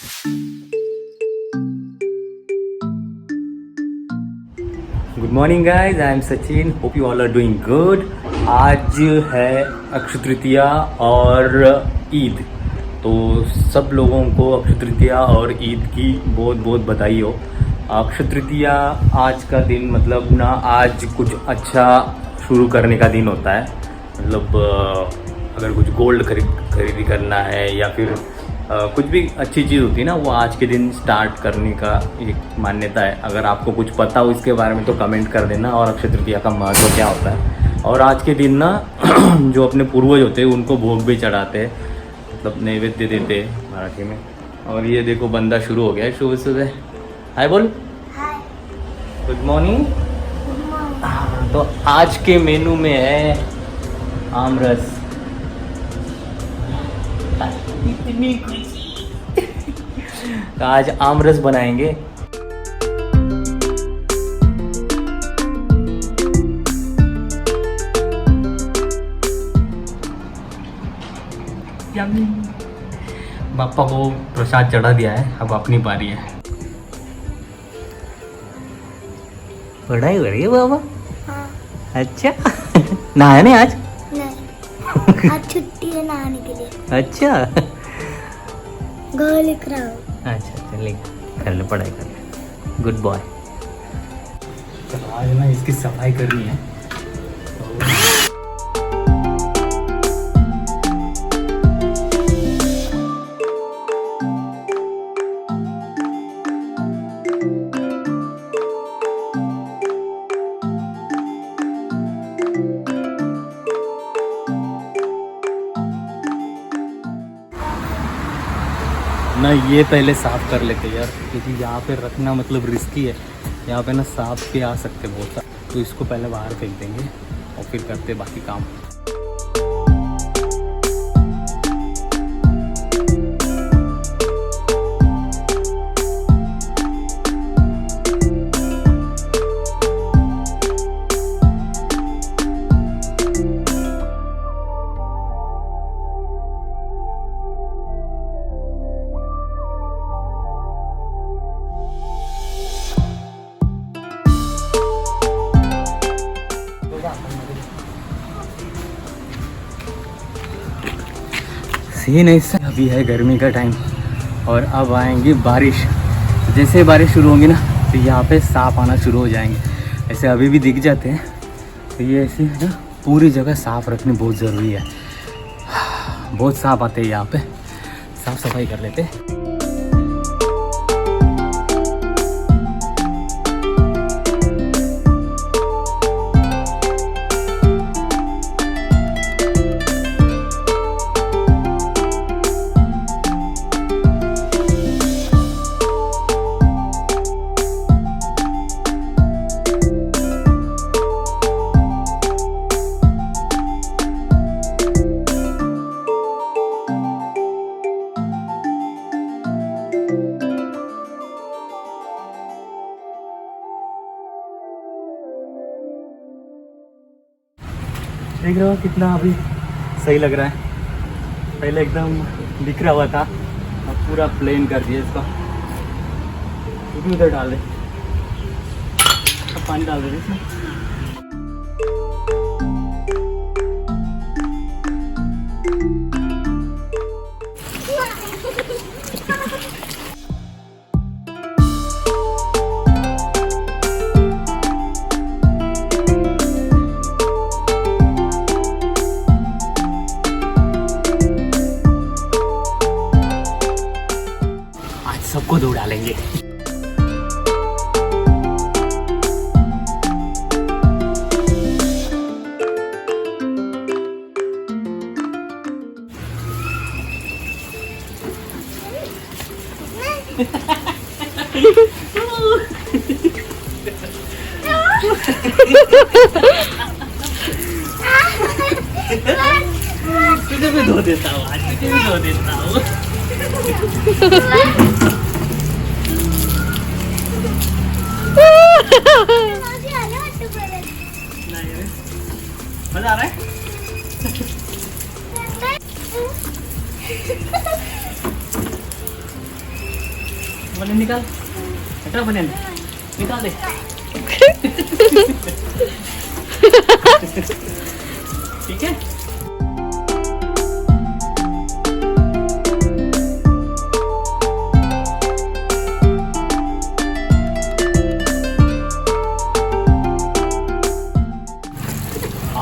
Good morning guys, I am Sachin, hope you all are doing good. आज है अक्षय तृतीया और ईद, तो सब लोगों को अक्षय तृतीया और ईद की बहुत बहुत बधाई हो। अक्षय तृतीया आज का दिन मतलब ना, आज कुछ अच्छा शुरू करने का दिन होता है। मतलब अगर कुछ गोल्ड खरीदी करना है या फिर कुछ भी अच्छी चीज़ होती है ना, वो आज के दिन स्टार्ट करने का एक मान्यता है। अगर आपको कुछ पता हो इसके बारे में तो कमेंट कर देना, और अक्षय तृतीया का महत्व क्या होता है। और आज के दिन ना जो अपने पूर्वज होते हैं उनको भोग भी चढ़ाते हैं, मतलब नैवेद्य देते हैं मराठी में। और ये देखो बंदा शुरू हो गया है सुबह सुबह। हाय बोल, गुड मॉर्निंग। तो आज के मेनू में है आमरस। इतनी खुशी। तो आज आमरस बनाएंगे। पापा को प्रसाद चढ़ा दिया है, अब अपनी बारी है। पढ़ाई हो रही है बाबा? हाँ। अच्छा नहाया नहीं आज? नहीं, आज छुट्टी है नहाने के लिए। अच्छा घर लिख रहा हूँ। अच्छा चलिए कर ले, पढ़ाई कर ले, गुड बॉय। चलो आज ना इसकी सफाई करनी है। ना ये पहले साफ़ कर लेते यार, क्योंकि यहाँ पे रखना मतलब रिस्की है। यहाँ पे ना सांप भी आ सकते बहुत सारे, तो इसको पहले बाहर फेंक देंगे और फिर करते बाकी काम। सीन ऐसा, अभी है गर्मी का टाइम और अब आएंगी बारिश। जैसे बारिश शुरू होगी ना तो यहाँ पे सांप आना शुरू हो जाएंगे। ऐसे अभी भी दिख जाते हैं, तो ये ऐसे ना पूरी जगह साफ़ रखनी बहुत ज़रूरी है। बहुत सांप आते हैं यहाँ पे, साफ़ सफाई कर लेते हैं। देख रहे हो कितना अभी सही लग रहा है। पहले एकदम बिखरा हुआ था, अब पूरा प्लेन कर दिया इसका। उधर डाल दे, अब पानी डाल दे इसमें। सबको धो डालेंगे। तुझे भी धो देता हूँ, आज तुझे भी धो देता हूँ। मजा आ रहा है? बनियान निकाल, हटा बनियान, निकाल दे। ठीक है।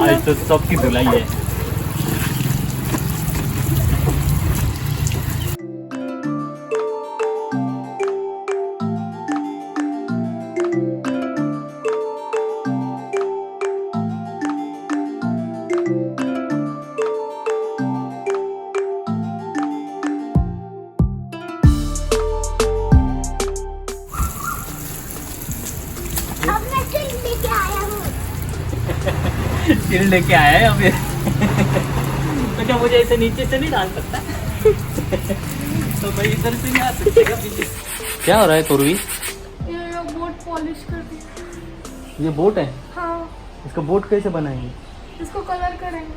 आज तो सबकी धुलाई है। अब मैं टिल लेके आया हूँ। तिल लेके आया है अभी। तो क्या मुझे ऐसे नीचे से नहीं डाल सकता? तो भाई इधर से नहीं आ सकतेगा पीछे। क्या हो रहा है पूर्वी? ये बोट पॉलिश कर दी। ये बोट है? हाँ, इसका बोट कैसे बनाएंगे? इसको कलर करेंगे।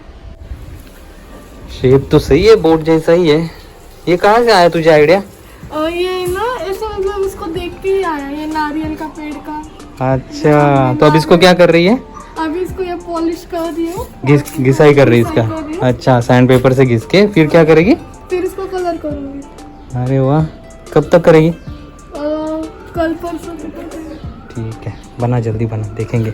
शेप तो सही है, बोट जैसा ही है। ये कहाँ से आया तुझे आइडिया? ये ना ऐसे मतलब इसको देख के ही आया, ये नारियल का पेड़ का। अच्छा, तो अब इसको क्या कर रही है? अभी इसको ये पॉलिश कर रही हूँ। घिसाई कर रही है घिसाई कर रही इसका? हूँ। अच्छा, सैंड पेपर से घिस के फिर क्या करेगी? फिर इसको कलर करूँगी। अरे वाह, कब तक करेगी? कल परसों तक करेंगे। ठीक है, बना जल्दी बना, देखेंगे।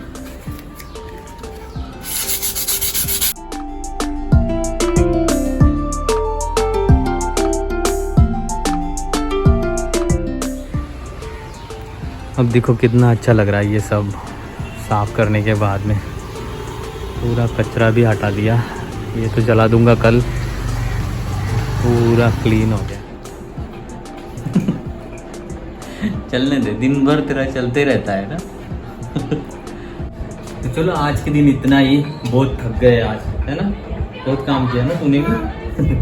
अब देखो कितना अच्छा लग रहा है ये सब साफ करने के बाद में। पूरा कचरा भी हटा दिया। ये तो जला दूंगा कल। पूरा क्लीन हो गया। चलने दे, दिन भर तेरा चलते रहता है ना। तो चलो आज के दिन इतना ही। बहुत थक गए आज, है ना? बहुत काम किया ना तूने भी।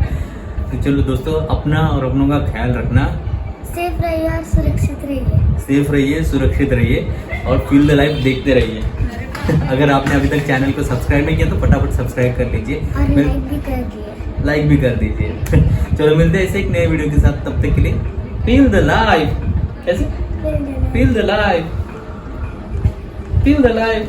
तो चलो दोस्तों, अपना और अपनों का ख्याल रखना। सेफ रहिए और सुरक्षित रहिए। सेफ रहिए, सुरक्षित रहिए और फील द लाइफ देखते रहिए। अगर आपने अभी तक चैनल को सब्सक्राइब नहीं किया तो फटाफट सब्सक्राइब कर लीजिए और लाइक भी कर दिए। लाइक भी कर दीजिए। चलो मिलते हैं ऐसे एक नए वीडियो के साथ, तब तक के लिए फील द लाइफ। कैसे? Feel the life, feel the life.